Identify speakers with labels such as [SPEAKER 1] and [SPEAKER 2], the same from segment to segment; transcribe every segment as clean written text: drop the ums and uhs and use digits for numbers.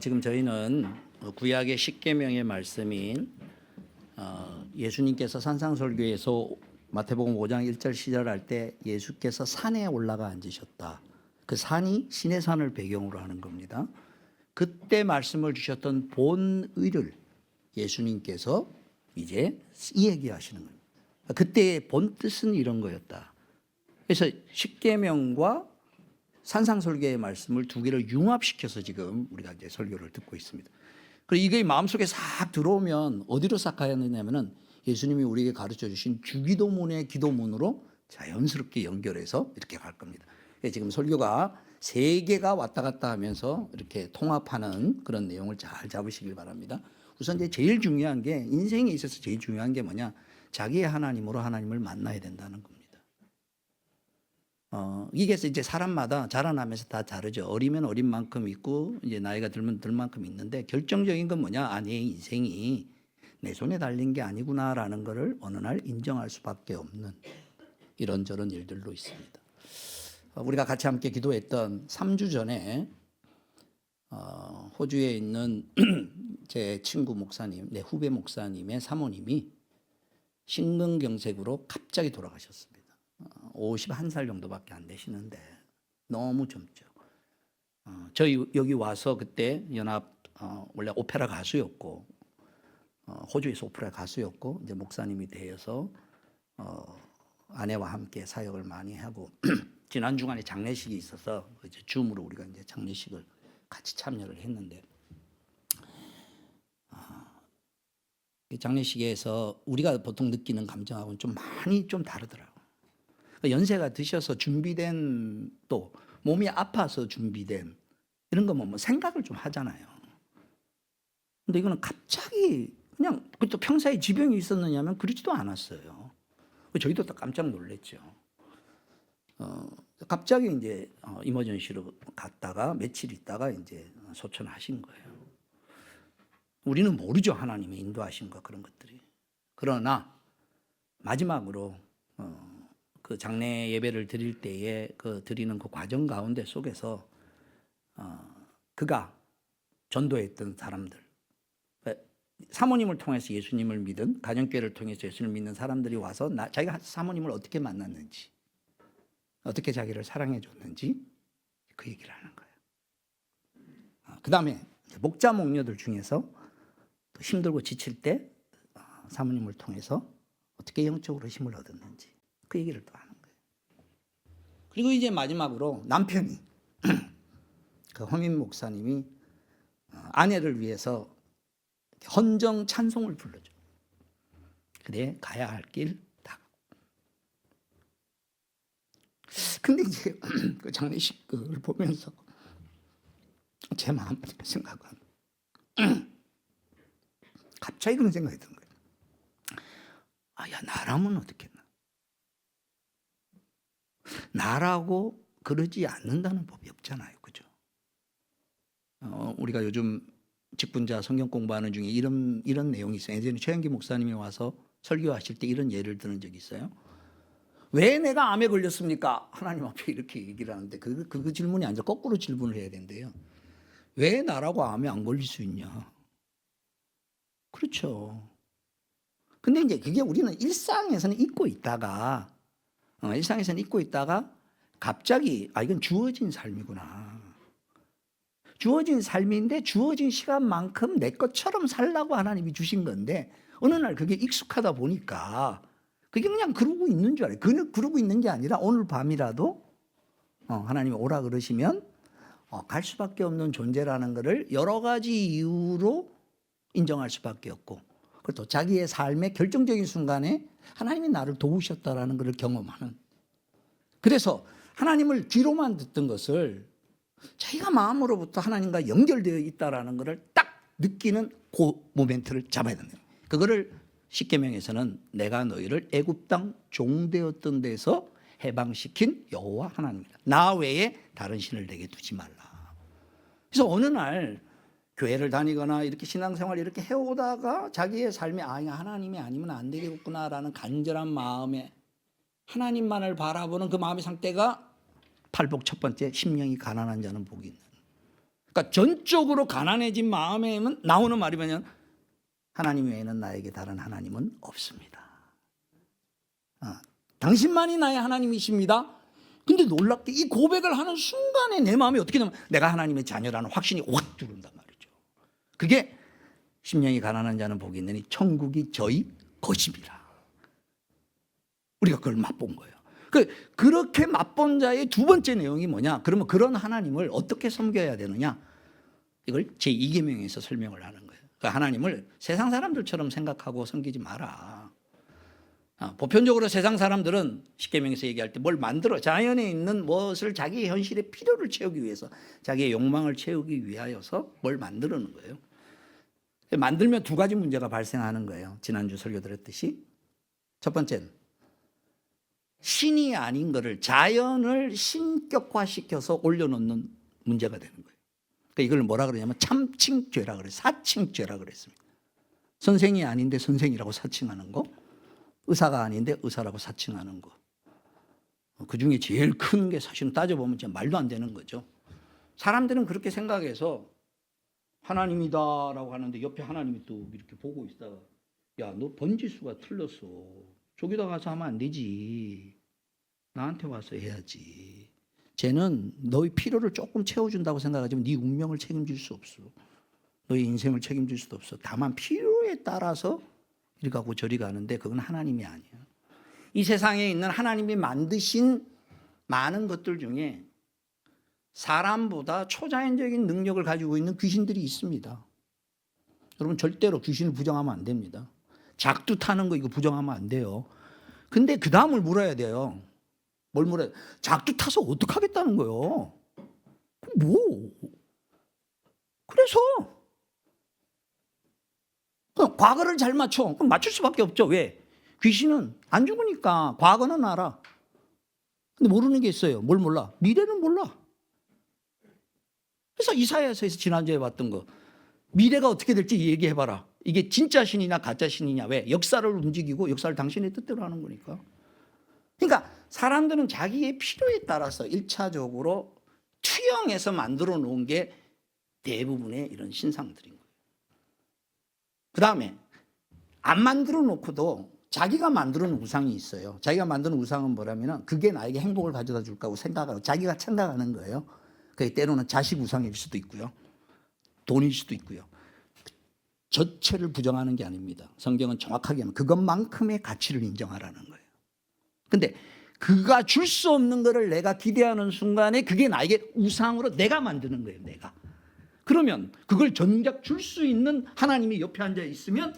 [SPEAKER 1] 지금 저희는 구약의 십계명의 말씀인 예수님께서 산상설교에서 마태복음 5장 1절 시절할 때 예수께서 산에 올라가 앉으셨다. 그 산이 시내산을 배경으로 하는 겁니다. 그때 말씀을 주셨던 본의를 예수님께서 이제 이 얘기하시는 겁니다. 그때의 본 뜻은 이런 거였다. 그래서 십계명과 산상설교의 말씀을 두 개를 융합시켜서 지금 우리가 이제 설교를 듣고 있습니다. 그리고 이게 마음속에 싹 들어오면 어디로 싹 가야 되냐면은 예수님이 우리에게 가르쳐 주신 주기도문의 기도문으로 자연스럽게 연결해서 이렇게 갈 겁니다. 지금 설교가 세 개가 왔다 갔다 하면서 이렇게 통합하는 그런 내용을 잘 잡으시길 바랍니다. 우선 이제 제일 중요한 게 인생에 있어서 제일 중요한 게 뭐냐? 자기의 하나님으로 하나님을 만나야 된다는 겁니다. 이게 이제 사람마다 자라나면서 다 다르죠. 어리면 어린 만큼 있고 이제 나이가 들면 들 만큼 있는데 결정적인 건 뭐냐? 내 인생이 내 손에 달린 게 아니구나라는 것을 어느 날 인정할 수밖에 없는 이런저런 일들로 있습니다. 우리가 같이 함께 기도했던 3주 전에 호주에 있는 제 친구 목사님, 내 후배 목사님의 사모님이 심근경색으로 갑자기 돌아가셨습니다. 51살 정도밖에 안 되시는데 너무 젊죠. 저희 여기 와서 그때 연합 원래 오페라 가수였고 호주에서 오페라 가수였고 이제 목사님이 되어서 아내와 함께 사역을 많이 하고 지난 주간에 장례식이 있어서 이제 줌으로 우리가 이제 장례식을 같이 참여를 했는데 장례식에서 우리가 보통 느끼는 감정하고는 좀 많이 좀 다르더라고요. 연세가 드셔서 준비된 또 몸이 아파서 준비된 이런 거 뭐 생각을 좀 하잖아요. 근데 이거는 갑자기 그냥 또 평소에 지병이 있었느냐면 그러지도 않았어요. 저희도 또 깜짝 놀랐죠. 갑자기 이제 이머전시로 갔다가 며칠 있다가 이제 소천하신 거예요. 우리는 모르죠, 하나님의 인도하심과 그런 것들이. 그러나 마지막으로 그 장례 예배를 드릴 때에 그 드리는 그 과정 가운데 속에서 그가 전도했던 사람들, 사모님을 통해서 예수님을 믿은 가정교회를 통해서 예수님을 믿는 사람들이 와서 자기가 사모님을 어떻게 만났는지, 어떻게 자기를 사랑해 줬는지 그 얘기를 하는 거예요. 그 다음에 목자 목녀들 중에서 또 힘들고 지칠 때 사모님을 통해서 어떻게 영적으로 힘을 얻었는지 그 얘기를 또 하는 거예요. 그리고 이제 마지막으로 남편이 그 허민 목사님이 아내를 위해서 헌정 찬송을 불러줘. 그래 가야 할 길 다. 근데 이제 그 장례식을 보면서 제 마음 생각은 갑자기 그런 생각이 든 거예요. 야 나라면 어떻겠나? 나라고 그러지 않는다는 법이 없잖아요. 그죠? 우리가 요즘 직분자 성경 공부하는 중에 이런 내용이 있어요. 예전에 최영기 목사님이 와서 설교하실 때 이런 예를 드는 적이 있어요. 왜 내가 암에 걸렸습니까? 하나님 앞에 이렇게 얘기를 하는데 그 질문이 아니라 거꾸로 질문을 해야 된대요. 왜 나라고 암에 안 걸릴 수 있냐? 그렇죠. 근데 이제 그게 우리는 일상에서는 잊고 있다가 갑자기 이건 주어진 삶이구나. 주어진 삶인데 주어진 시간만큼 내 것처럼 살라고 하나님이 주신 건데 어느 날 그게 익숙하다 보니까 그게 그냥 그러고 있는 줄 알아요. 그러고 있는 게 아니라 오늘 밤이라도 하나님이 오라 그러시면 갈 수밖에 없는 존재라는 것을 여러 가지 이유로 인정할 수밖에 없고 그리고 또 자기의 삶의 결정적인 순간에 하나님이 나를 도우셨다라는 것을 경험하는, 그래서 하나님을 귀로만 듣던 것을 자기가 마음으로부터 하나님과 연결되어 있다라는 것을 딱 느끼는 그 모멘트를 잡아야 된다. 그거를 십계명에서는 내가 너희를 애굽 땅 종되었던 데서 해방시킨 여호와 하나님이다. 나 외에 다른 신을 내게 두지 말라. 그래서 어느 날 교회를 다니거나 이렇게 신앙생활 이렇게 해오다가 자기의 삶에 하나님이 아니면 안 되겠구나라는 간절한 마음에 하나님만을 바라보는 그 마음의 상태가 팔복 첫 번째, 심령이 가난한 자는 복이 있는. 그러니까 전적으로 가난해진 마음에 나오는 말이 뭐냐면 하나님 외에는 나에게 다른 하나님은 없습니다. 당신만이 나의 하나님이십니다. 근데 놀랍게 이 고백을 하는 순간에 내 마음이 어떻게 되면 내가 하나님의 자녀라는 확신이 확 들어온단 말이죠. 그게 심령이 가난한 자는 복이 있느니 천국이 저희 것입니다. 우리가 그걸 맛본 거예요. 그렇게 맛본 자의 두 번째 내용이 뭐냐? 그러면 그런 하나님을 어떻게 섬겨야 되느냐? 이걸 제2계명에서 설명을 하는 거예요. 그러니까 하나님을 세상 사람들처럼 생각하고 섬기지 마라. 보편적으로 세상 사람들은 10계명에서 얘기할 때 뭘 만들어 자연에 있는 무엇을 자기의 현실의 필요를 채우기 위해서 자기의 욕망을 채우기 위하여서 뭘 만드는 거예요. 만들면 두 가지 문제가 발생하는 거예요. 지난주 설교 드렸듯이 첫 번째는 신이 아닌 거를 자연을 신격화시켜서 올려놓는 문제가 되는 거예요. 그러니까 이걸 뭐라 그러냐면 참칭죄라 그래요. 사칭죄라 그랬습니다. 선생이 아닌데 선생이라고 사칭하는 거, 의사가 아닌데 의사라고 사칭하는 거. 그 중에 제일 큰 게 사실은 따져보면 진짜 말도 안 되는 거죠. 사람들은 그렇게 생각해서 하나님이다라고 하는데 옆에 하나님이 또 이렇게 보고 있다가 야, 너 번지수가 틀렸어. 저기다 가서 하면 안 되지. 나한테 와서 해야지. 쟤는 너의 필요를 조금 채워준다고 생각하지만 네 운명을 책임질 수 없어. 너의 인생을 책임질 수도 없어. 다만 필요에 따라서 이리 가고 저리 가는데 그건 하나님이 아니야. 이 세상에 있는 하나님이 만드신 많은 것들 중에 사람보다 초자연적인 능력을 가지고 있는 귀신들이 있습니다. 여러분 절대로 귀신을 부정하면 안 됩니다. 작두 타는 거 이거 부정하면 안 돼요. 근데 그 다음을 물어야 돼요. 뭘 물어야 돼? 작두 타서 어떡하겠다는 거예요? 뭐? 그래서 그냥 과거를 잘 맞춰. 그럼 맞출 수밖에 없죠. 왜? 귀신은 안 죽으니까 과거는 알아. 근데 모르는 게 있어요. 뭘 몰라? 미래는 몰라. 그래서 이사야서에서 지난주에 봤던 거 미래가 어떻게 될지 얘기해봐라. 이게 진짜 신이냐 가짜 신이냐. 왜? 역사를 움직이고 역사를 당신의 뜻대로 하는 거니까. 그러니까 사람들은 자기의 필요에 따라서 1차적으로 투영해서 만들어 놓은 게 대부분의 이런 신상들인 거예요. 그 다음에 안 만들어 놓고도 자기가 만드는 우상이 있어요. 자기가 만드는 우상은 뭐라면 그게 나에게 행복을 가져다 줄까 고 생각하고 자기가 생각하는 거예요. 그게 때로는 자식 우상일 수도 있고요. 돈일 수도 있고요. 전체를 부정하는 게 아닙니다. 성경은 정확하게 하면 그것만큼의 가치를 인정하라는 거예요. 근데 그가 줄 수 없는 거를 내가 기대하는 순간에 그게 나에게 우상으로 내가 만드는 거예요. 내가. 그러면 그걸 정작 줄 수 있는 하나님이 옆에 앉아 있으면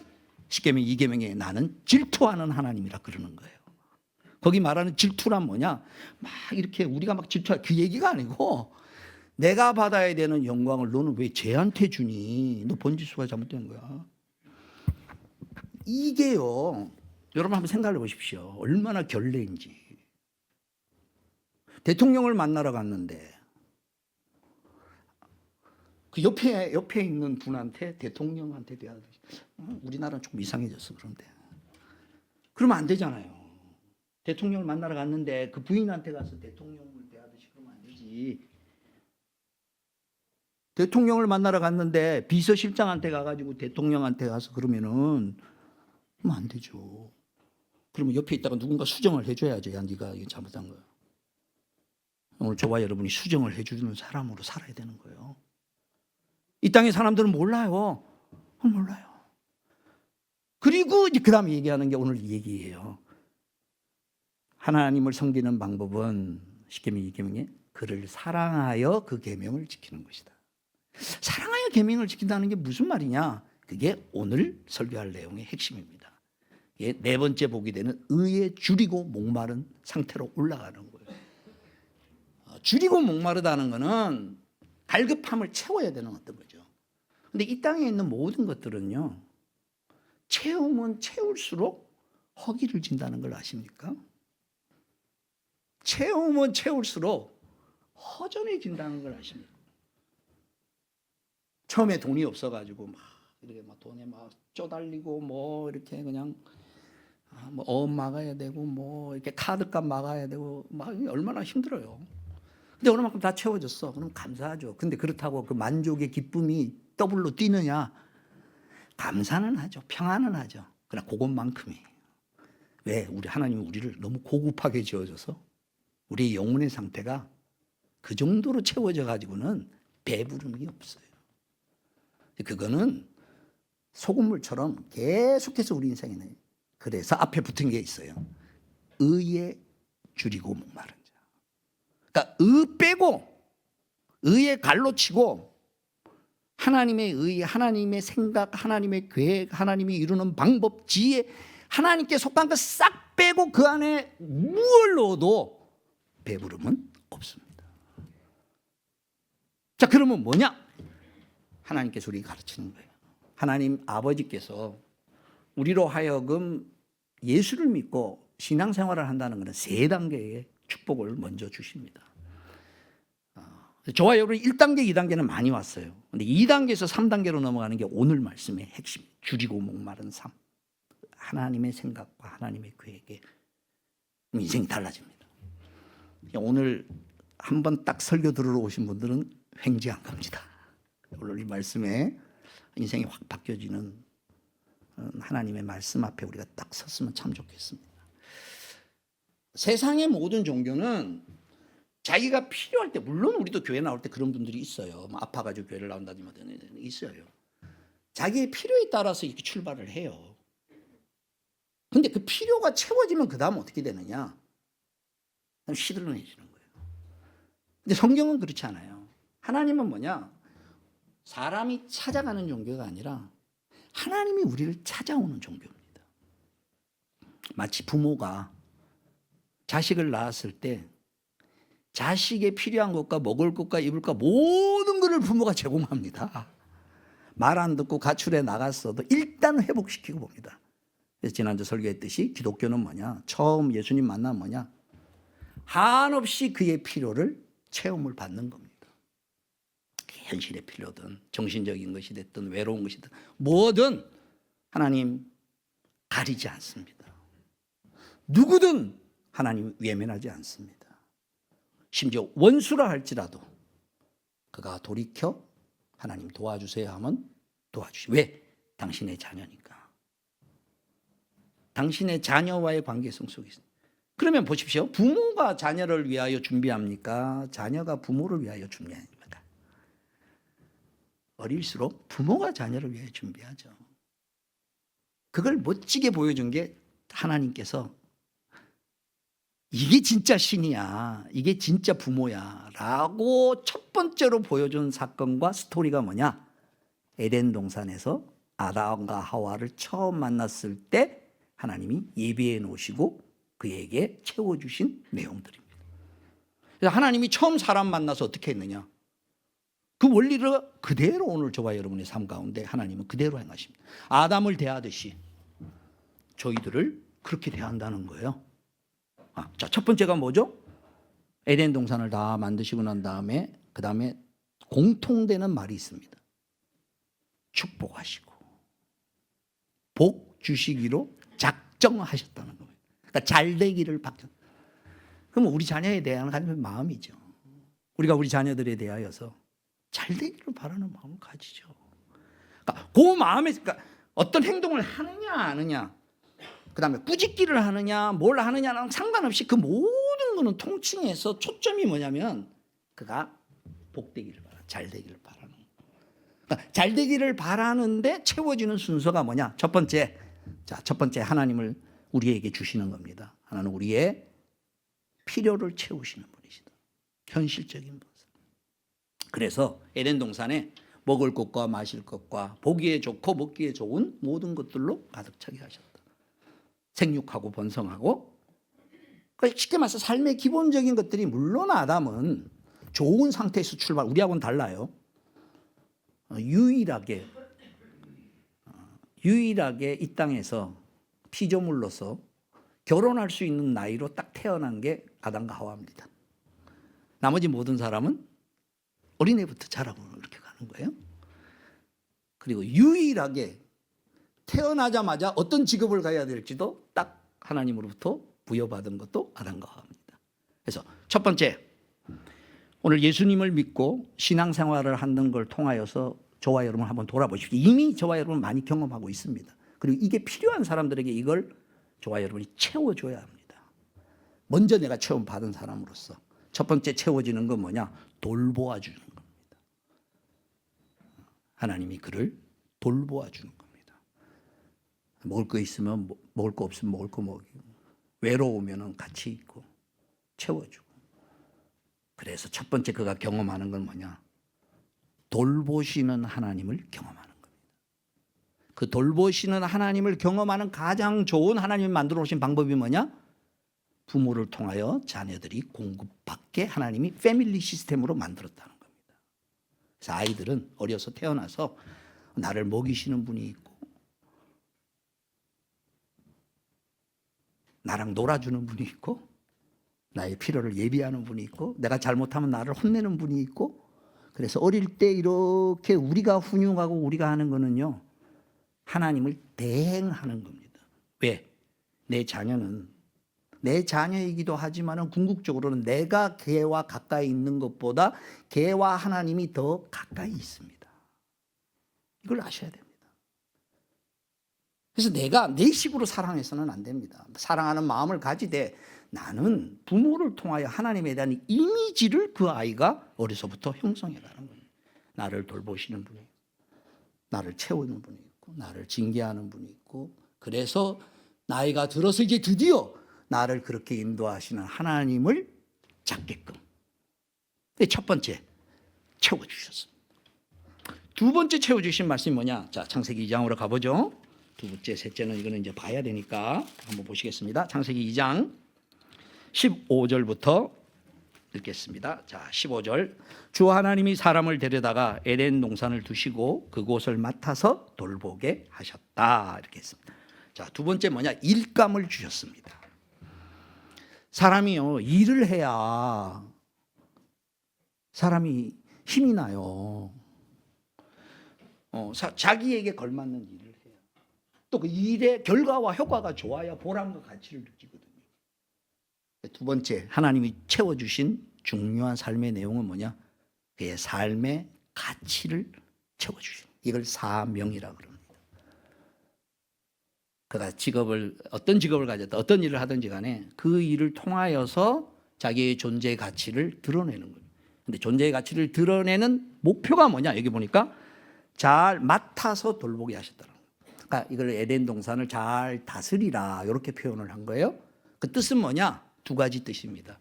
[SPEAKER 1] 10계명 2계명에 나는 질투하는 하나님이라 그러는 거예요. 거기 말하는 질투란 뭐냐? 막 이렇게 우리가 막 질투할 그 얘기가 아니고 내가 받아야 되는 영광을 너는 왜 쟤한테 주니? 너 번지수가 잘못된 거야. 이게요. 여러분 한번 생각해 보십시오. 얼마나 결례인지. 대통령을 만나러 갔는데 그 옆에 있는 분한테 대통령한테 대하듯이 우리나라는 조금 이상해졌어 그런데 그러면 안 되잖아요. 대통령을 만나러 갔는데 그 부인한테 가서 대통령을 대하듯이 그러면 안 되지. 대통령을 만나러 갔는데 비서실장한테 가가지고 대통령한테 가서 그러면 안 되죠. 그러면 옆에 있다가 누군가 수정을 해줘야죠. 야, 네가 이게 잘못한 거야. 오늘 저와 여러분이 수정을 해주는 사람으로 살아야 되는 거예요. 이 땅의 사람들은 몰라요. 몰라요. 그리고 이제 그 다음에 얘기하는 게 오늘 이 얘기예요. 하나님을 섬기는 방법은 10계명 2계명에 그를 사랑하여 그 계명을 지키는 것이다. 사랑하여 계명을 지킨다는 게 무슨 말이냐? 그게 오늘 설교할 내용의 핵심입니다. 이게 네 번째 복이 되는 의에 줄이고 목마른 상태로 올라가는 거예요. 줄이고 목마르다는 것은 갈급함을 채워야 되는 어떤 거죠. 근데 이 땅에 있는 모든 것들은요, 채우면 채울수록 허기를 진다는 걸 아십니까? 채우면 채울수록 허전해진다는 걸 아십니까? 처음에 돈이 없어가지고 막 이렇게 막 돈에 막 쪼달리고 뭐 이렇게 그냥 뭐 어음 막아야 되고 뭐 이렇게 카드값 막아야 되고 막 얼마나 힘들어요. 근데 어느 만큼 다 채워졌어. 그럼 감사하죠. 근데 그렇다고 그 만족의 기쁨이 더블로 뛰느냐? 감사는 하죠. 평안은 하죠. 그러나 그것만큼이에요. 왜? 우리 하나님이 우리를 너무 고급하게 지어줘서 우리의 영혼의 상태가 그 정도로 채워져 가지고는 배부름이 없어요. 그거는 소금물처럼 계속해서 우리 인생에 있는. 그래서 앞에 붙은 게 있어요. 의에 줄이고 목마른 자. 그러니까 의 빼고 의에 갈로 치고 하나님의 의, 하나님의 생각, 하나님의 계획, 하나님이 이루는 방법, 지혜, 하나님께 속한 것 싹 빼고 그 안에 무엇을 넣어도 배부름은 없습니다. 자, 그러면 뭐냐? 하나님께서 우리에게 가르치는 거예요. 하나님 아버지께서 우리로 하여금 예수를 믿고 신앙생활을 한다는 것은 3단계의 축복을 먼저 주십니다. 저와 여러분 1단계, 2단계는 많이 왔어요. 근데 2단계에서 3단계로 넘어가는 게 오늘 말씀의 핵심. 줄이고 목마른 삶. 하나님의 생각과 하나님의 계획에 인생이 달라집니다. 오늘 한번 딱 설교 들으러 오신 분들은 횡재한 겁니다. 오늘 이 말씀에 인생이 확 바뀌어지는 하나님의 말씀 앞에 우리가 딱 섰으면 참 좋겠습니다. 세상의 모든 종교는 자기가 필요할 때, 물론 우리도 교회 나올 때 그런 분들이 있어요. 아파가지고 교회를 나온다든지 있어요. 자기의 필요에 따라서 이렇게 출발을 해요. 근데 그 필요가 채워지면 그 다음 어떻게 되느냐? 시들해지는 거예요. 근데 성경은 그렇지 않아요. 하나님은 뭐냐? 사람이 찾아가는 종교가 아니라 하나님이 우리를 찾아오는 종교입니다. 마치 부모가 자식을 낳았을 때 자식의 필요한 것과 먹을 것과 입을 것 모든 것을 부모가 제공합니다. 말 안 듣고 가출해 나갔어도 일단 회복시키고 봅니다. 그래서 지난주 설교했듯이 기독교는 뭐냐? 처음 예수님 만나면 뭐냐? 한없이 그의 필요를 체험을 받는 겁니다. 현실의 필요든 정신적인 것이 됐든 외로운 것이든 뭐든 하나님 가리지 않습니다. 누구든 하나님 외면하지 않습니다. 심지어 원수라 할지라도 그가 돌이켜 하나님 도와주세요 하면 도와주시고. 왜? 당신의 자녀니까. 당신의 자녀와의 관계성 속에 있습니다. 그러면 보십시오. 부모가 자녀를 위하여 준비합니까? 자녀가 부모를 위하여 준비합니까? 어릴수록 부모가 자녀를 위해 준비하죠. 그걸 멋지게 보여준 게 하나님께서 이게 진짜 신이야, 이게 진짜 부모야 라고 첫 번째로 보여준 사건과 스토리가 뭐냐? 에덴 동산에서 아담과 하와를 처음 만났을 때 하나님이 예비해 놓으시고 그에게 채워주신 내용들입니다. 그래서 하나님이 처음 사람 만나서 어떻게 했느냐? 그 원리를 그대로 오늘 저와 여러분의 삶 가운데 하나님은 그대로 행하십니다. 아담을 대하듯이 저희들을 그렇게 대한다는 거예요. 자, 첫 번째가 뭐죠? 에덴 동산을 다 만드시고 난 다음에 그 다음에 공통되는 말이 있습니다. 축복하시고 복 주시기로 작정하셨다는 겁니다. 그러니까 잘 되기를 바뀌었. 그럼 우리 자녀에 대한 하나님의 마음이죠. 우리가 우리 자녀들에 대하여서 잘 되기를 바라는 마음을 가지죠. 그러니까 그 마음에 그러니까 어떤 행동을 하느냐 안 하느냐, 그 다음에 꾸짖기를 하느냐 뭘 하느냐랑 상관없이 그 모든 거는 통칭해서 초점이 뭐냐면 그가 복되기를 바라, 잘 되기를 바라는. 그러니까 잘 되기를 바라는데 채워지는 순서가 뭐냐? 첫 번째, 첫 번째 하나님을 우리에게 주시는 겁니다. 하나는 우리의 필요를 채우시는 분이시다. 현실적인 분. 그래서 에덴 동산에 먹을 것과 마실 것과 보기에 좋고 먹기에 좋은 모든 것들로 가득 차게 하셨다. 생육하고 번성하고. 그러니까 쉽게 말해서 삶의 기본적인 것들이, 물론 아담은 좋은 상태에서 출발, 우리하고는 달라요. 유일하게 이 땅에서 피조물로서 결혼할 수 있는 나이로 딱 태어난 게 아담과 하와입니다. 나머지 모든 사람은 어린애부터 자라고 이렇게 가는 거예요. 그리고 유일하게 태어나자마자 어떤 직업을 가야 될지도 딱 하나님으로부터 부여받은 것도 아담과 하와입니다. 그래서 첫 번째, 오늘 예수님을 믿고 신앙생활을 하는 걸 통하여서 저와 여러분 한번 돌아보십시오. 이미 저와 여러분 많이 경험하고 있습니다. 그리고 이게 필요한 사람들에게 이걸 저와 여러분이 채워줘야 합니다. 먼저 내가 체험받은 사람으로서 첫 번째 채워지는 건 뭐냐? 돌보아 주는 겁니다. 하나님이 그를 돌보아 주는 겁니다. 먹을 거 있으면 먹을 거 없으면 먹을 거 먹이고, 외로우면 같이 있고 채워주고. 그래서 첫 번째 그가 경험하는 건 뭐냐? 돌보시는 하나님을 경험하는 겁니다. 그 돌보시는 하나님을 경험하는 가장 좋은 하나님이 만들어 오신 방법이 뭐냐? 부모를 통하여 자녀들이 공급받게 하나님이 패밀리 시스템으로 만들었다는 겁니다. 그래서 아이들은 어려서 태어나서 나를 먹이시는 분이 있고, 나랑 놀아주는 분이 있고, 나의 필요를 예비하는 분이 있고, 내가 잘못하면 나를 혼내는 분이 있고. 그래서 어릴 때 이렇게 우리가 훈육하고 우리가 하는 거는요, 하나님을 대행하는 겁니다. 왜? 내 자녀는 내 자녀이기도 하지만 궁극적으로는 내가 걔와 가까이 있는 것보다 걔와 하나님이 더 가까이 있습니다. 이걸 아셔야 됩니다. 그래서 내가 내 식으로 사랑해서는 안 됩니다. 사랑하는 마음을 가지되 나는 부모를 통하여 하나님에 대한 이미지를 그 아이가 어려서부터 형성해가는 거예요. 나를 돌보시는 분이 있고, 나를 채우는 분이 있고, 나를 징계하는 분이 있고, 그래서 나이가 들어서 이제 드디어 나를 그렇게 인도하시는 하나님을 찾게끔. 첫 번째 채워주셨습니다. 두 번째 채워주신 말씀이 뭐냐? 자, 창세기 2장으로 가보죠. 두 번째, 셋째는 이거는 이제 봐야 되니까 한번 보시겠습니다. 창세기 2장 15절부터 읽겠습니다. 자, 15절. 주 하나님이 사람을 데려다가 에덴 동산을 두시고 그곳을 맡아서 돌보게 하셨다. 이렇게 했습니다. 자, 두 번째 뭐냐? 일감을 주셨습니다. 사람이요, 일을 해야 사람이 힘이 나요. 자기에게 걸맞는 일을 해요. 또 그 일의 결과와 효과가 좋아야 보람과 가치를 느끼거든요. 두 번째, 하나님이 채워주신 중요한 삶의 내용은 뭐냐? 그의 삶의 가치를 채워주신, 이걸 사명이라고 그럽니다. 그가 어떤 직업을 가졌다, 어떤 일을 하든지 간에 그 일을 통하여서 자기의 존재의 가치를 드러내는 거예요. 근데 존재의 가치를 드러내는 목표가 뭐냐? 여기 보니까 잘 맡아서 돌보게 하셨다는 거예요. 그러니까 이걸 에덴 동산을 잘 다스리라, 이렇게 표현을 한 거예요. 그 뜻은 뭐냐? 두 가지 뜻입니다.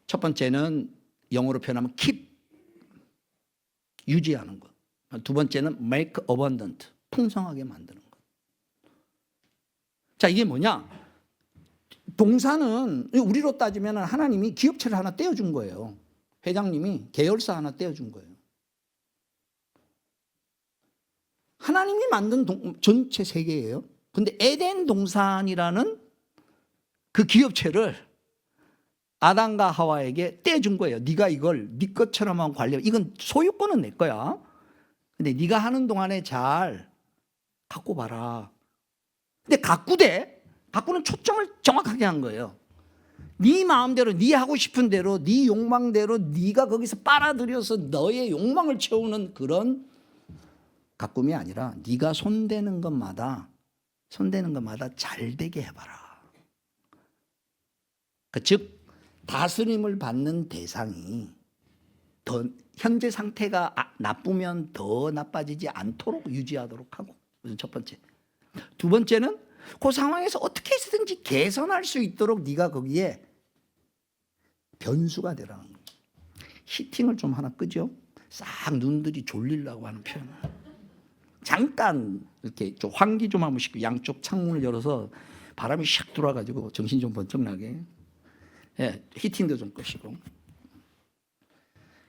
[SPEAKER 1] 첫 번째는 영어로 표현하면 keep, 유지하는 것. 두 번째는 make abundant, 풍성하게 만드는 것. 자, 이게 뭐냐? 동산은 우리로 따지면 하나님이 기업체를 하나 떼어준 거예요. 회장님이 계열사 하나 떼어준 거예요. 하나님이 만든 전체 세계예요. 근데 에덴 동산이라는 그 기업체를 아담과 하와에게 떼준 거예요. 네가 이걸 네 것처럼 하고 관리해. 이건 소유권은 내 거야. 근데 네가 하는 동안에 잘 갖고 봐라. 근데 가꾸는 초점을 정확하게 한 거예요. 네 마음대로, 네 하고 싶은 대로, 네 욕망대로 네가 거기서 빨아들여서 너의 욕망을 채우는 그런 가꿈이 아니라 네가 손대는 것마다 잘 되게 해봐라. 즉 다스림을 받는 대상이 더 현재 상태가 나쁘면 더 나빠지지 않도록 유지하도록 하고, 그것은 첫 번째. 두 번째는 그 상황에서 어떻게 해서든지 개선할 수 있도록 네가 거기에 변수가 되라는 거예요. 히팅을 좀 하나 끄죠. 싹 눈들이 졸리려고 하는 표현을. 잠깐 이렇게 좀 환기 좀 한번 씻고 양쪽 창문을 열어서 바람이 샥 들어와가지고 정신 좀 번쩍 나게. 예, 히팅도 좀 끄시고.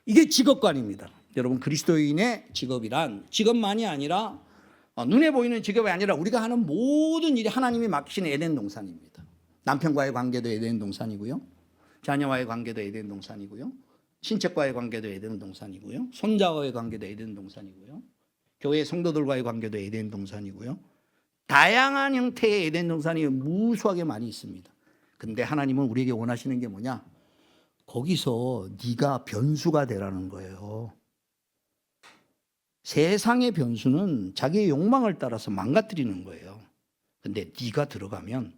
[SPEAKER 1] 이게 직업관입니다. 여러분, 그리스도인의 직업이란 직업만이 아니라 눈에 보이는 직업이 아니라 우리가 하는 모든 일이 하나님이 맡기신 에덴 동산입니다. 남편과의 관계도 에덴 동산이고요. 자녀와의 관계도 에덴 동산이고요. 친척과의 관계도 에덴 동산이고요. 손자와의 관계도 에덴 동산이고요. 교회 성도들과의 관계도 에덴 동산이고요. 다양한 형태의 에덴 동산이 무수하게 많이 있습니다. 근데 하나님은 우리에게 원하시는 게 뭐냐? 거기서 네가 변수가 되라는 거예요. 세상의 변수는 자기의 욕망을 따라서 망가뜨리는 거예요. 근데 네가 들어가면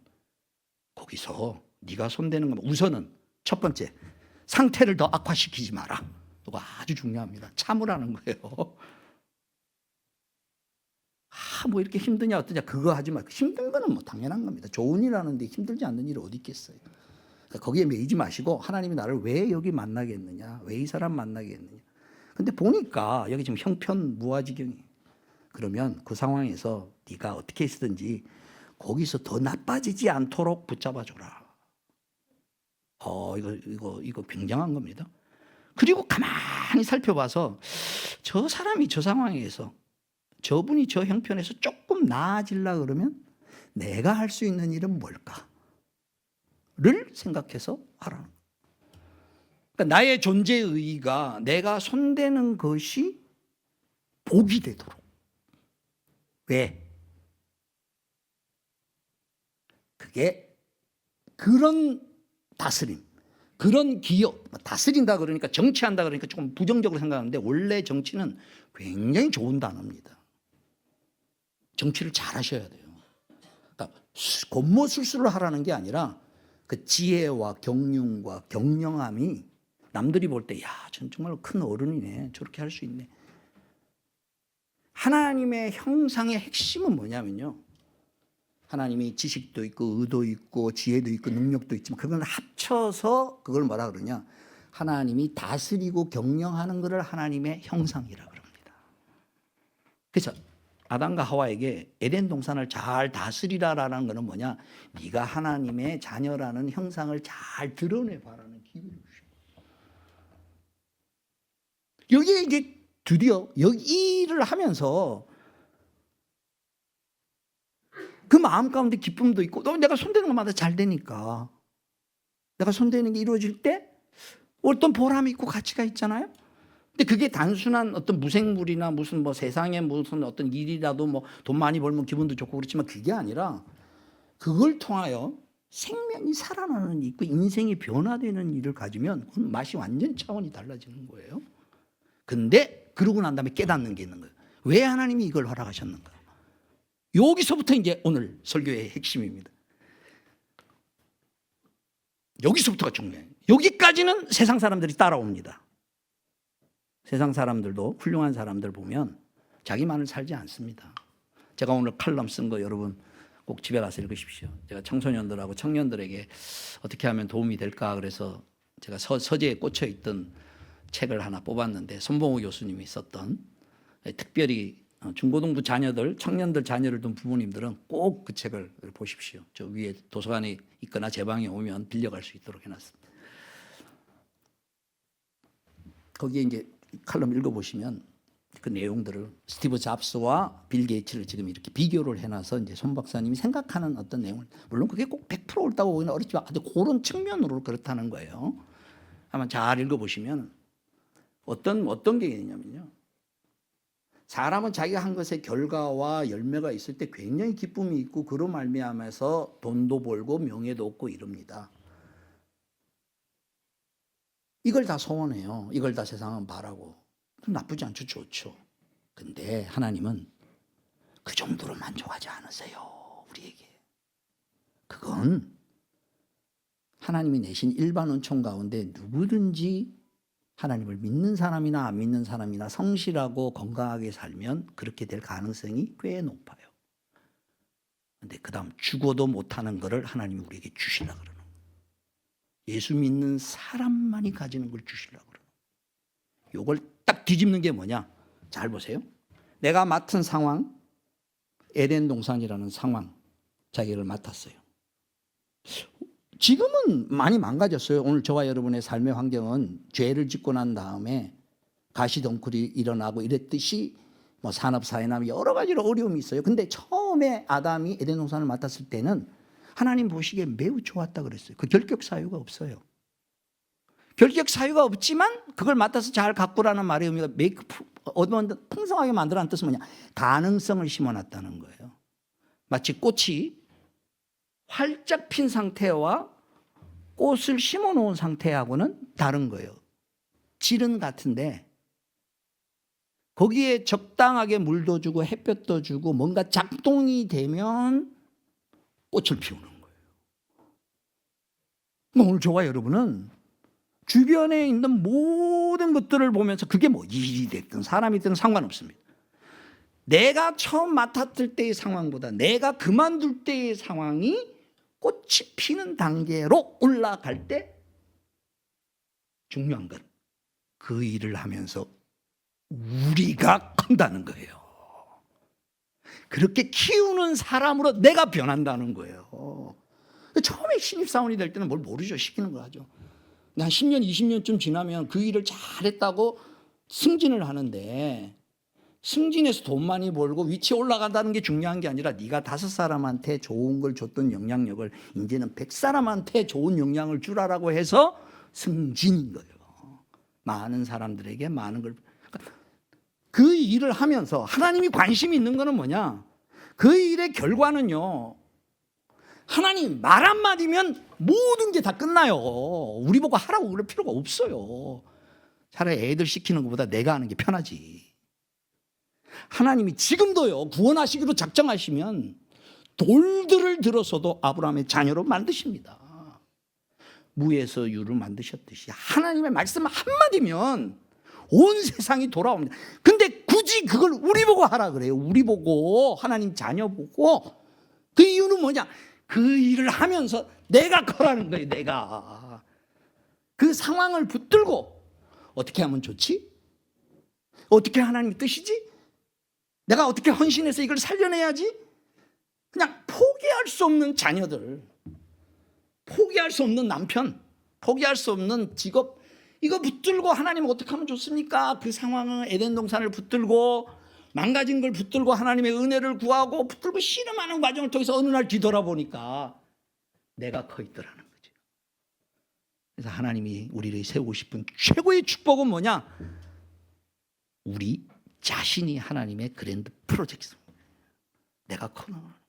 [SPEAKER 1] 거기서 네가 손대는 건 우선은 첫 번째, 상태를 더 악화시키지 마라. 이거 아주 중요합니다. 참으라는 거예요. 뭐 이렇게 힘드냐 어떠냐 그거 하지 말고, 힘든 거는 뭐 당연한 겁니다. 좋은 일 하는데 힘들지 않는 일이 어디 있겠어요. 그러니까 거기에 매이지 마시고, 하나님이 나를 왜 여기 만나게 했느냐, 왜 이 사람 만나게 했느냐. 근데 보니까 여기 지금 형편 무아지경이, 그러면 그 상황에서 네가 어떻게 했든지 거기서 더 나빠지지 않도록 붙잡아 줘라. 이거 굉장한 겁니다. 그리고 가만히 살펴봐서 저 사람이 저 상황에서, 저분이 저 형편에서 조금 나아지려 그러면 내가 할 수 있는 일은 뭘까를 생각해서 하라는 거예요. 그러니까 나의 존재의 의의가 내가 손대는 것이 복이 되도록. 왜? 그게 그런 다스림, 그런 기업, 다스린다 그러니까, 정치한다 그러니까 조금 부정적으로 생각하는데, 원래 정치는 굉장히 좋은 단어입니다. 정치를 잘 하셔야 돼요. 그러니까 곤모술수를 하라는 게 아니라 그 지혜와 경륜과 경영함이 남들이 볼 때, 야, 전 정말 큰 어른이네, 저렇게 할 수 있네. 하나님의 형상의 핵심은 뭐냐면요, 하나님이 지식도 있고 의도 있고 지혜도 있고 능력도 있지만 그걸 합쳐서 그걸 뭐라 그러냐, 하나님이 다스리고 경영하는 것을 하나님의 형상이라 그럽니다. 그래서 아담과 하와에게 에덴 동산을 잘 다스리라라는 것은 뭐냐, 네가 하나님의 자녀라는 형상을 잘 드러내봐라는 기회를 주시고, 여기에 이제 드디어 여기 일을 하면서 그 마음 가운데 기쁨도 있고, 내가 손대는 것마다 잘 되니까, 내가 손대는 게 이루어질 때 어떤 보람이 있고 가치가 있잖아요. 근데 그게 단순한 어떤 무생물이나 무슨 뭐 세상에 무슨 어떤 일이라도 뭐 돈 많이 벌면 기분도 좋고 그렇지만, 그게 아니라 그걸 통하여 생명이 살아나는 일 있고 인생이 변화되는 일을 가지면 그건 맛이 완전 차원이 달라지는 거예요. 근데 그러고 난 다음에 깨닫는 게 있는 거예요. 왜 하나님이 이걸 허락하셨는가? 여기서부터 이제 오늘 설교의 핵심입니다. 여기서부터가 중요해요. 여기까지는 세상 사람들이 따라옵니다. 세상 사람들도 훌륭한 사람들 보면 자기만을 살지 않습니다. 제가 오늘 칼럼 쓴 거 여러분 꼭 집에 가서 읽으십시오. 제가 청소년들하고 청년들에게 어떻게 하면 도움이 될까 그래서 제가 서재에 꽂혀 있던 책을 하나 뽑았는데, 손봉우 교수님이 썼던, 특별히 중고등부 자녀들, 청년들 자녀를 둔 부모님들은 꼭 그 책을 보십시오. 저 위에 도서관에 있거나 제 방에 오면 빌려갈 수 있도록 해놨습니다. 거기에 이제 칼럼 읽어보시면 그 내용들을, 스티브 잡스와 빌 게이츠를 지금 이렇게 비교를 해놔서 이제 손 박사님이 생각하는 어떤 내용을, 물론 그게 꼭 100% 옳다고 보기는 어렵지만 아주 그런 측면으로 그렇다는 거예요. 한번 잘 읽어보시면 어떤 게 있냐면요, 사람은 자기가 한 것의 결과와 열매가 있을 때 굉장히 기쁨이 있고 그로 말미암아서 돈도 벌고 명예도 얻고 이럽니다. 이걸 다 소원해요. 이걸 다 세상은 바라고. 나쁘지 않죠, 좋죠. 근데 하나님은 그 정도로 만족하지 않으세요, 우리에게. 그건 하나님이 내신 일반 은총 가운데 누구든지 하나님을 믿는 사람이나 안 믿는 사람이나 성실하고 건강하게 살면 그렇게 될 가능성이 꽤 높아요. 그런데 그 다음 죽어도 못하는 것을 하나님이 우리에게 주시려고 그러는 거예요. 예수 믿는 사람만이 가지는 걸 주시려고 그러는 거예요. 이걸 딱 뒤집는 게 뭐냐, 잘 보세요. 내가 맡은 상황, 에덴 동산이라는 상황, 자기를 맡았어요. 지금은 많이 망가졌어요. 오늘 저와 여러분의 삶의 환경은 죄를 짓고 난 다음에 가시덩굴이 일어나고 이랬듯이 뭐 산업사회나 여러 가지로 어려움이 있어요. 근데 처음에 아담이 에덴 동산을 맡았을 때는 하나님 보시기에 매우 좋았다 그랬어요. 그 결격 사유가 없어요. 결격 사유가 없지만 그걸 맡아서 잘 가꾸라는 말의 의미가 풍성하게 만들어낸 뜻은 뭐냐, 가능성을 심어놨다는 거예요. 마치 꽃이 활짝 핀 상태와 꽃을 심어 놓은 상태하고는 다른 거예요. 질은 같은데 거기에 적당하게 물도 주고 햇볕도 주고 뭔가 작동이 되면 꽃을 피우는 거예요. 오늘 저와 여러분은 주변에 있는 모든 것들을 보면서 그게 뭐 일이 됐든 사람이 됐든 상관없습니다. 내가 처음 맡았을 때의 상황보다 내가 그만둘 때의 상황이 꽃이 피는 단계로 올라갈 때 중요한 건 그 일을 하면서 우리가 큰다는 거예요. 그렇게 키우는 사람으로 내가 변한다는 거예요. 처음에 신입사원이 될 때는 뭘 모르죠. 시키는 거 하죠. 한 10년, 20년쯤 지나면 그 일을 잘했다고 승진을 하는데 승진해서 돈 많이 벌고 위치에 올라간다는 게 중요한 게 아니라 네가 5사람한테 좋은 걸 줬던 영향력을 이제는 100사람한테 좋은 영향을 주라라고 해서 승진인 거예요. 많은 사람들에게 많은 걸. 그 일을 하면서 하나님이 관심이 있는 거는 뭐냐? 그 일의 결과는요. 하나님 말 한마디면 모든 게 다 끝나요. 우리 보고 하라고 그럴 필요가 없어요. 차라리 애들 시키는 것보다 내가 하는 게 편하지. 하나님이 지금도요. 구원하시기로 작정하시면 돌들을 들어서도 아브라함의 자녀로 만드십니다. 무에서 유를 만드셨듯이 하나님의 말씀 한마디면 온 세상이 돌아옵니다. 근데 굳이 그걸 우리 보고 하라 그래요. 우리 보고 하나님 자녀 보고. 그 이유는 뭐냐? 그 일을 하면서 내가 커라는 거예요. 내가 그 상황을 붙들고 어떻게 하면 좋지? 어떻게 하나님의 뜻이지? 내가 어떻게 헌신해서 이걸 살려내야지? 그냥 포기할 수 없는 자녀들, 포기할 수 없는 남편, 포기할 수 없는 직업, 이거 붙들고 하나님 어떻게 하면 좋습니까? 그 상황은 에덴 동산을 붙들고 망가진 걸 붙들고 하나님의 은혜를 구하고 붙들고 씨름하는 과정을 통해서 어느 날 뒤돌아보니까 내가 커 있더라는 거죠. 그래서 하나님이 우리를 세우고 싶은 최고의 축복은 뭐냐? 우리 자신이 하나님의 그랜드 프로젝트입니다. 내가 커나.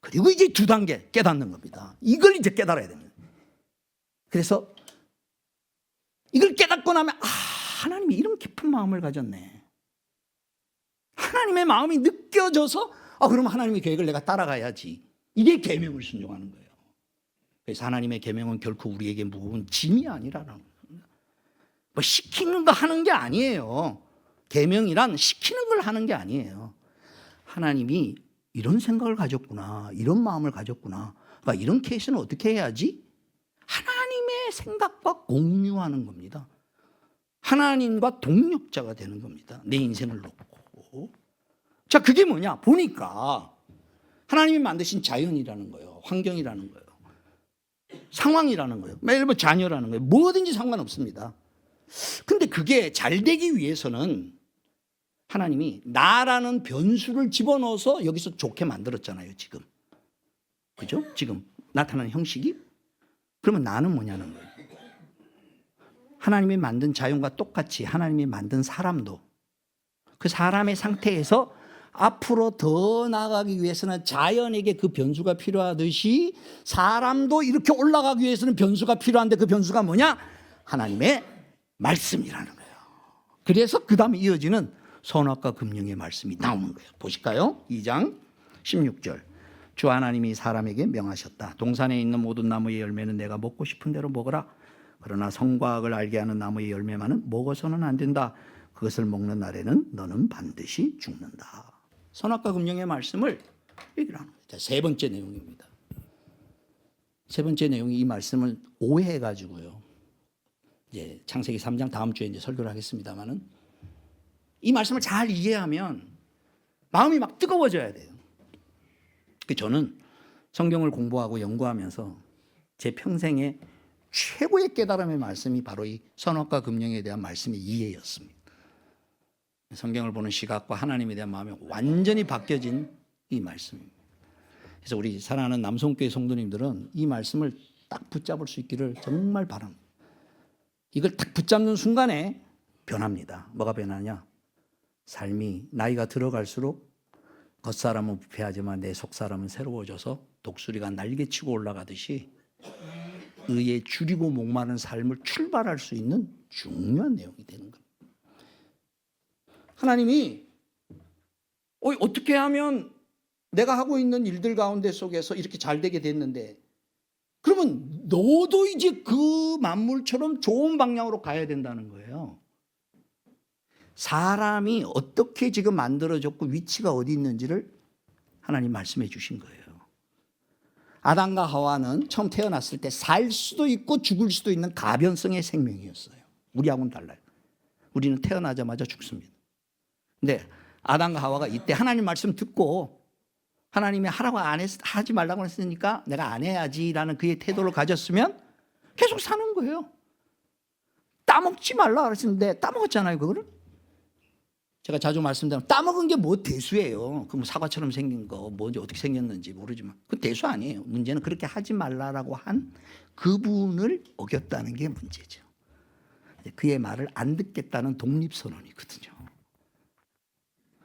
[SPEAKER 1] 그리고 이제 2단계 깨닫는 겁니다. 이걸 이제 깨달아야 됩니다. 그래서 이걸 깨닫고 나면 하나님이 이런 깊은 마음을 가졌네. 하나님의 마음이 느껴져서 그럼 하나님의 계획을 내가 따라가야지. 이게 계명을 순종하는 거예요. 그래서 하나님의 계명은 결코 우리에게 무거운 짐이 아니라는 거예요. 뭐 시키는 거 하는 게 아니에요. 계명이란 시키는 걸 하는 게 아니에요. 하나님이 이런 생각을 가졌구나, 이런 마음을 가졌구나. 그러니까 이런 케이스는 어떻게 해야지? 하나님의 생각과 공유하는 겁니다. 하나님과 동력자가 되는 겁니다. 내 인생을 놓고. 자, 그게 뭐냐? 보니까 하나님이 만드신 자연이라는 거예요. 환경이라는 거예요. 상황이라는 거예요. 예를 들어 자녀라는 거예요. 뭐든지 상관없습니다. 근데 그게 잘 되기 위해서는 하나님이 나라는 변수를 집어넣어서 여기서 좋게 만들었잖아요. 지금. 그죠? 지금 나타나는 형식이. 그러면 나는 뭐냐는 거예요. 하나님이 만든 자연과 똑같이 하나님이 만든 사람도 그 사람의 상태에서 앞으로 더 나아가기 위해서는 자연에게 그 변수가 필요하듯이 사람도 이렇게 올라가기 위해서는 변수가 필요한데 그 변수가 뭐냐? 하나님의 말씀이라는 거예요. 그래서 그 다음에 이어지는 선악과 금령의 말씀이 나오는 거예요. 보실까요? 2장 16절. 주 하나님이 사람에게 명하셨다. 동산에 있는 모든 나무의 열매는 내가 먹고 싶은 대로 먹어라. 그러나 성과 악을 알게 하는 나무의 열매만은 먹어서는 안 된다. 그것을 먹는 날에는 너는 반드시 죽는다. 선악과 금령의 말씀을 얘기를 하는 거예요. 자, 3번째 내용입니다. 3번째 내용이 이 말씀을 오해해가지고요. 이제 창세기 3장 다음 주에 이제 설교를 하겠습니다만은 이 말씀을 잘 이해하면 마음이 막 뜨거워져야 돼요. 저는 성경을 공부하고 연구하면서 제 평생에 최고의 깨달음의 말씀이 바로 이 선악과 금령에 대한 말씀의 이해였습니다. 성경을 보는 시각과 하나님에 대한 마음이 완전히 바뀌어진 이 말씀입니다. 그래서 우리 사랑하는 남성교회 성도님들은 이 말씀을 딱 붙잡을 수 있기를 정말 바랍니다. 이걸 딱 붙잡는 순간에 변합니다. 뭐가 변하냐? 삶이 나이가 들어갈수록 겉사람은 부패하지만 내 속사람은 새로워져서 독수리가 날개치고 올라가듯이 의에 줄이고 목마른 삶을 출발할 수 있는 중요한 내용이 되는 겁니다. 하나님이 어떻게 하면 내가 하고 있는 일들 가운데 속에서 이렇게 잘 되게 됐는데, 그러면 너도 이제 그 만물처럼 좋은 방향으로 가야 된다는 거예요. 사람이 어떻게 지금 만들어졌고 위치가 어디 있는지를 하나님 말씀해 주신 거예요. 아담과 하와는 처음 태어났을 때 살 수도 있고 죽을 수도 있는 가변성의 생명이었어요. 우리하고는 달라요. 우리는 태어나자마자 죽습니다. 근데 아담과 하와가 이때 하나님 말씀 듣고 하나님이 하라고 하지 말라고 했으니까 내가 안 해야지라는 그의 태도를 가졌으면 계속 사는 거예요. 따먹지 말라 그랬는데 따먹었잖아요, 그거를. 제가 자주 말씀드리면 따먹은 게 뭐 대수예요. 그 뭐 사과처럼 생긴 거 뭔지 어떻게 생겼는지 모르지만 그 대수 아니에요. 문제는 그렇게 하지 말라라고 한 그분을 어겼다는 게 문제죠. 그의 말을 안 듣겠다는 독립선언이거든요.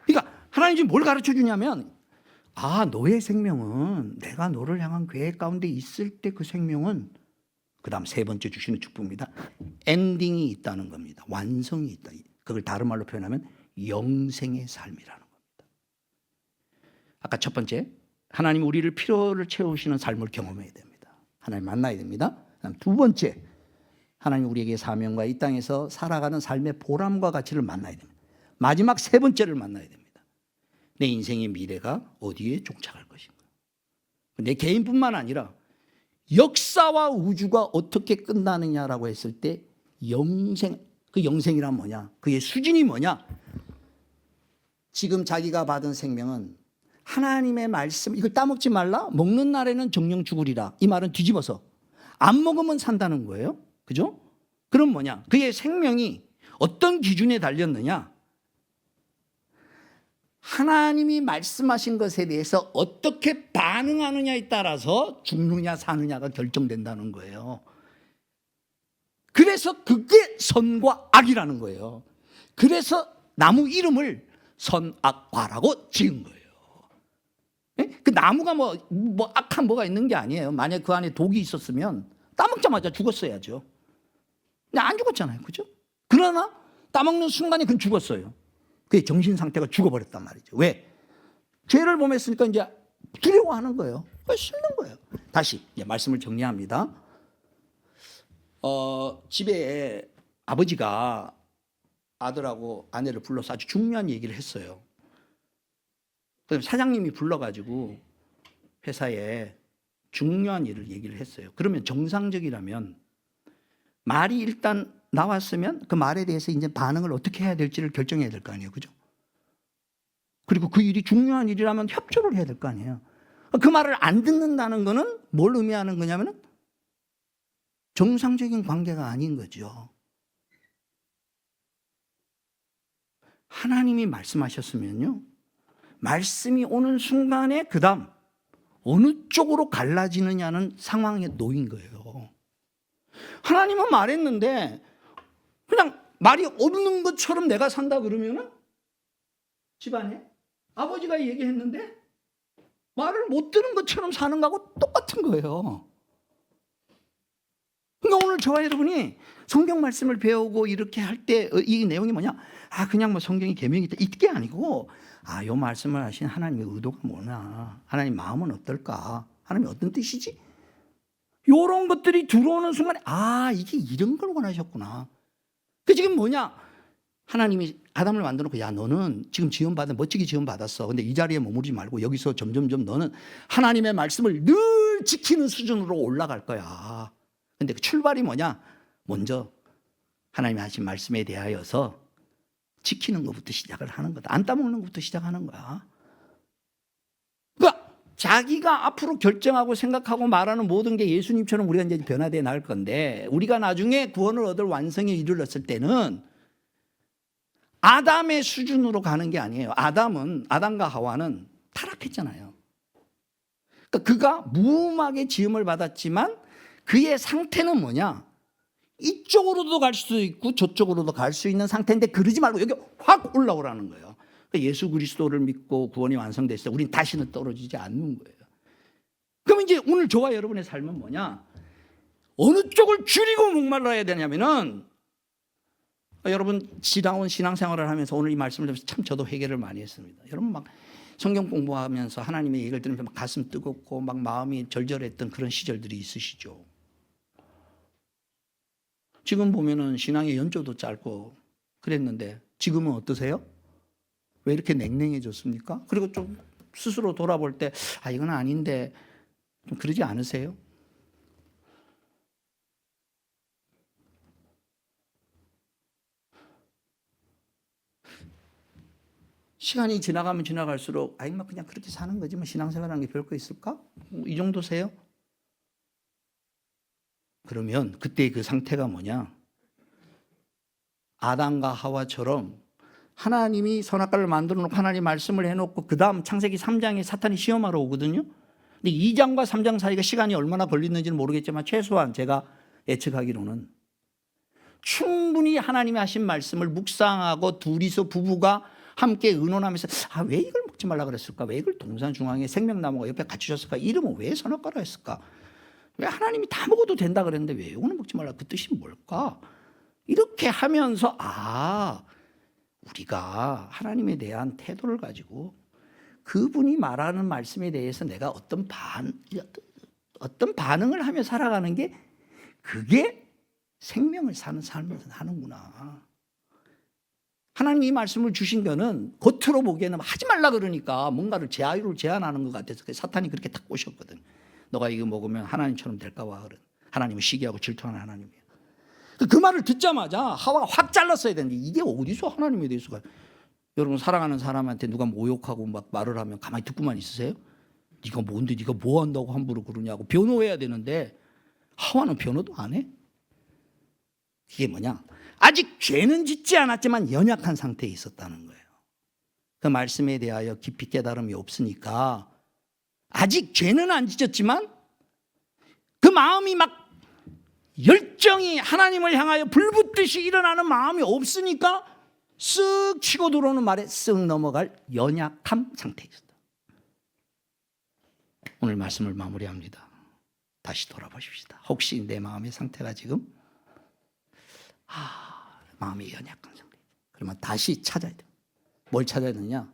[SPEAKER 1] 그러니까 하나님 지금 뭘 가르쳐 주냐면, 너의 생명은 내가 너를 향한 계획 가운데 있을 때 그 생명은, 그 다음 세 번째 주시는 축복입니다. 엔딩이 있다는 겁니다. 완성이 있다. 그걸 다른 말로 표현하면 영생의 삶이라는 겁니다. 아까 첫 번째, 하나님 우리를 필요를 채우시는 삶을 경험해야 됩니다. 하나님 만나야 됩니다. 그다음 두 번째, 하나님 우리에게 사명과 이 땅에서 살아가는 삶의 보람과 가치를 만나야 됩니다. 마지막 세 번째를 만나야 됩니다. 내 인생의 미래가 어디에 종착할 것인가. 내 개인뿐만 아니라 역사와 우주가 어떻게 끝나느냐라고 했을 때 영생, 그 영생이란 뭐냐, 그의 수준이 뭐냐. 지금 자기가 받은 생명은 하나님의 말씀, 이걸 따먹지 말라, 먹는 날에는 정령 죽으리라, 이 말은 뒤집어서 안 먹으면 산다는 거예요. 그죠? 그럼 뭐냐, 그의 생명이 어떤 기준에 달렸느냐, 하나님이 말씀하신 것에 대해서 어떻게 반응하느냐에 따라서 죽느냐 사느냐가 결정된다는 거예요. 그래서 그게 선과 악이라는 거예요. 그래서 나무 이름을 선악과라고 지은 거예요. 그 나무가 뭐 악한 뭐가 있는 게 아니에요. 만약 그 안에 독이 있었으면 따먹자마자 죽었어야죠. 근데 안 죽었잖아요. 그죠? 그러나 따먹는 순간에 그건 죽었어요. 그의 정신 상태가 죽어버렸단 말이죠. 왜? 죄를 범했으니까 이제 두려워하는 거예요. 싫는 거예요. 다시 이제 말씀을 정리합니다. 집에 아버지가 아들하고 아내를 불러서 아주 중요한 얘기를 했어요. 그럼 사장님이 불러가지고 회사에 중요한 일을 얘기를 했어요. 그러면 정상적이라면 말이 일단 나왔으면 그 말에 대해서 이제 반응을 어떻게 해야 될지를 결정해야 될 거 아니에요. 그죠? 그리고 그 일이 중요한 일이라면 협조를 해야 될 거 아니에요. 그 말을 안 듣는다는 거는 뭘 의미하는 거냐면 정상적인 관계가 아닌 거죠. 하나님이 말씀하셨으면요, 말씀이 오는 순간에 그 다음 어느 쪽으로 갈라지느냐는 상황에 놓인 거예요. 하나님은 말했는데 그냥 말이 없는 것처럼 내가 산다 그러면은 집안에 아버지가 얘기했는데 말을 못 들은 것처럼 사는 거하고 똑같은 거예요. 그러니까 오늘 저와 여러분이 성경 말씀을 배우고 이렇게 할 때 이 내용이 뭐냐? 그냥 뭐 성경이 계명이 있다, 이게 아니고, 요 말씀을 하신 하나님의 의도가 뭐냐? 하나님 마음은 어떨까? 하나님이 어떤 뜻이지? 이런 것들이 들어오는 순간에 이게 이런 걸 원하셨구나. 그 지금 뭐냐? 하나님이 아담을 만들어 놓고, 너는 지금 멋지게 지원받았어. 근데 이 자리에 머무르지 말고 여기서 점점점 너는 하나님의 말씀을 늘 지키는 수준으로 올라갈 거야. 근데 그 출발이 뭐냐? 먼저 하나님이 하신 말씀에 대하여서 지키는 것부터 시작을 하는 거다. 안 따먹는 것부터 시작하는 거야. 그러니까 자기가 앞으로 결정하고 생각하고 말하는 모든 게 예수님처럼 우리가 이제 변화되어 나갈 건데, 우리가 나중에 구원을 얻을 완성에 이르렀을 때는 아담의 수준으로 가는 게 아니에요. 아담과 하와는 타락했잖아요. 그러니까 그가 무음하게 지음을 받았지만 그의 상태는 뭐냐? 이쪽으로도 갈 수도 있고 저쪽으로도 갈 수 있는 상태인데, 그러지 말고 여기 확 올라오라는 거예요. 그러니까 예수 그리스도를 믿고 구원이 완성됐을 때 우린 다시는 떨어지지 않는 거예요. 그럼 이제 오늘 저와 여러분의 삶은 뭐냐? 어느 쪽을 줄이고 목말라야 되냐면은, 여러분 지나온 신앙생활을 하면서 오늘 이 말씀을 들으면서 참 저도 회개를 많이 했습니다. 여러분 막 성경 공부하면서 하나님의 얘기를 들으면서 막 가슴 뜨겁고 막 마음이 절절했던 그런 시절들이 있으시죠. 지금 보면은 신앙의 연조도 짧고 그랬는데 지금은 어떠세요? 왜 이렇게 냉랭해졌습니까? 그리고 좀 스스로 돌아볼 때 이건 아닌데 좀 그러지 않으세요? 시간이 지나가면 지나갈수록 막 그냥 그렇게 사는 거지 뭐 신앙생활하는 게 별거 있을까? 이 정도세요? 그러면 그때 그 상태가 뭐냐? 아담과 하와처럼 하나님이 선악과를 만들어 놓고 하나님 말씀을 해놓고 그 다음 창세기 3장에 사탄이 시험하러 오거든요. 근데 2장과 3장 사이가 시간이 얼마나 걸리는지는 모르겠지만 최소한 제가 예측하기로는 충분히 하나님이 하신 말씀을 묵상하고 둘이서 부부가 함께 의논하면서 왜 이걸 먹지 말라 그랬을까? 왜 이걸 동산 중앙에 생명나무가 옆에 같이 줬을까? 이름은 왜 선악과라 했을까? 왜 하나님이 다 먹어도 된다 그랬는데 왜 이거는 먹지 말라? 그 뜻이 뭘까? 이렇게 하면서 우리가 하나님에 대한 태도를 가지고 그분이 말하는 말씀에 대해서 내가 어떤 반응을 하며 살아가는 게 그게 생명을 사는 삶을 하는구나. 하나님이 말씀을 주신 거는 겉으로 보기에는 하지 말라 그러니까 뭔가를 자유를 제한하는 것 같아서 사탄이 그렇게 딱 꼬셨거든. 너가 이거 먹으면 하나님처럼 될까 봐. 하나님은 시기하고 질투하는 하나님이야. 그 말을 듣자마자 하와가 확 잘랐어야 되는데 이게 어디서 하나님에 대해서가. 여러분 사랑하는 사람한테 누가 모욕하고 막 말을 하면 가만히 듣고만 있으세요? 네가 뭔데 네가 뭐 한다고 함부로 그러냐고 변호해야 되는데 하와는 변호도 안 해. 이게 뭐냐? 아직 죄는 짓지 않았지만 연약한 상태에 있었다는 거예요. 그 말씀에 대하여 깊이 깨달음이 없으니까 아직 죄는 안 짓었지만 그 마음이 막 열정이 하나님을 향하여 불붙듯이 일어나는 마음이 없으니까 쓱 치고 들어오는 말에 쓱 넘어갈 연약한 상태에 있었다. 오늘 말씀을 마무리합니다. 다시 돌아보십시다. 혹시 내 마음의 상태가 지금 마음이 연약한 상태. 그러면 다시 찾아야 돼. 뭘 찾아야 되느냐?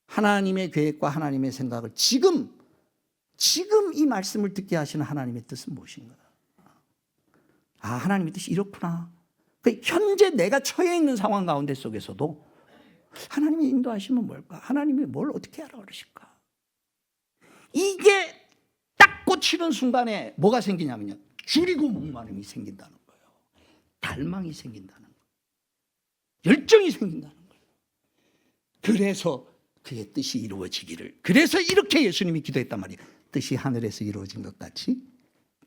[SPEAKER 1] 하나님의 계획과 하나님의 생각을 지금 이 말씀을 듣게 하시는 하나님의 뜻은 무엇인가? 하나님의 뜻이 이렇구나. 현재 내가 처해 있는 상황 가운데 속에서도 하나님이 인도하시면 뭘까? 하나님이 뭘 어떻게 하라고 그러실까? 이게 딱 꽂히는 순간에 뭐가 생기냐면요. 줄이고 목마름이 생긴다는 거예요. 갈망이 생긴다는 거예요. 열정이 생긴다는 거예요. 그래서 그의 뜻이 이루어지기를. 그래서 이렇게 예수님이 기도했단 말이에요. 뜻이 하늘에서 이루어진 것 같이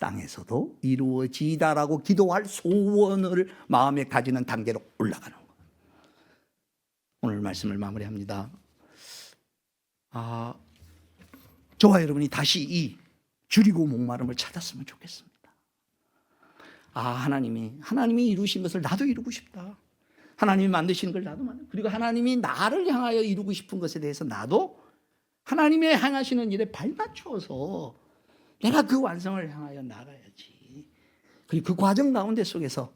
[SPEAKER 1] 땅에서도 이루어지다라고 기도할 소원을 마음에 가지는 단계로 올라가는 거예요. 오늘 말씀을 마무리합니다. 저와 여러분이 다시 이 줄이고 목마름을 찾았으면 좋겠습니다. 하나님이 이루신 것을 나도 이루고 싶다. 하나님이 만드시는 걸 나도 만들고, 그리고 하나님이 나를 향하여 이루고 싶은 것에 대해서 나도 하나님의 행하시는 일에 발맞추어서 내가 그 완성을 향하여 나가야지. 그리고 그 과정 가운데 속에서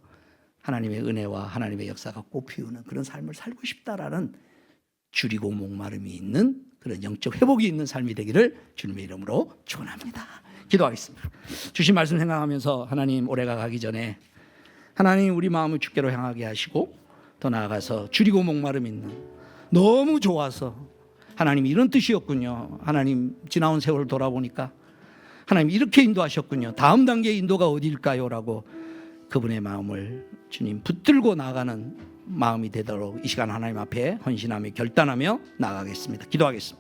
[SPEAKER 1] 하나님의 은혜와 하나님의 역사가 꽃피우는 그런 삶을 살고 싶다라는 줄이고 목마름이 있는 그런 영적 회복이 있는 삶이 되기를 주님의 이름으로 축원합니다. 기도하겠습니다. 주신 말씀 생각하면서 하나님, 올해가 가기 전에 하나님 우리 마음을 주께로 향하게 하시고 더 나아가서 줄이고 목마름 있는, 너무 좋아서 하나님 이런 뜻이었군요. 하나님 지나온 세월을 돌아보니까 하나님 이렇게 인도하셨군요. 다음 단계의 인도가 어디일까요? 라고 그분의 마음을 주님 붙들고 나가는 마음이 되도록 이 시간 하나님 앞에 헌신하며 결단하며 나가겠습니다. 기도하겠습니다.